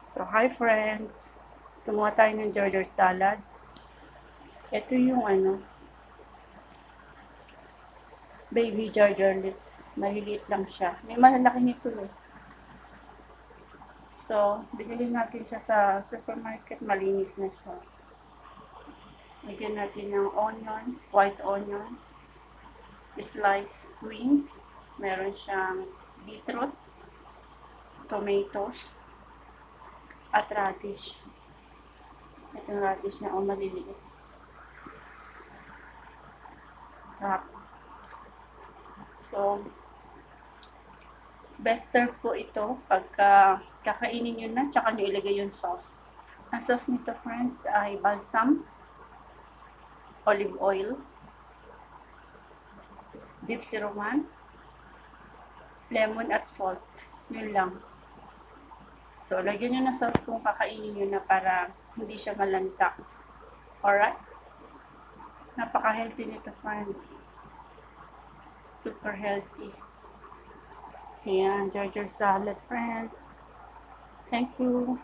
So, hi friends! Kumuha tayo ng Georgia salad. Ito yung baby Georgia lips. Maliliit lang siya. May malalaki nito eh. So, binili natin siya sa supermarket. Malinis na siya. Lagyan natin ng onion, white onion, sliced greens. Meron siyang beetroot, tomatoes, at radish. Itong radish na maliliit. So, best serve po ito pagka kakainin nyo na, tsaka nyo ilagay yung sauce. Ang sauce nito, friends, ay balsam, olive oil, beef siruman, lemon at salt. Yun lang. So, lagyan nyo na sauce kung kakainin nyo na para hindi siya malanta. Alright? Napaka-healthy nito, friends. Super healthy. Ayan, Georgia salad, friends. Thank you.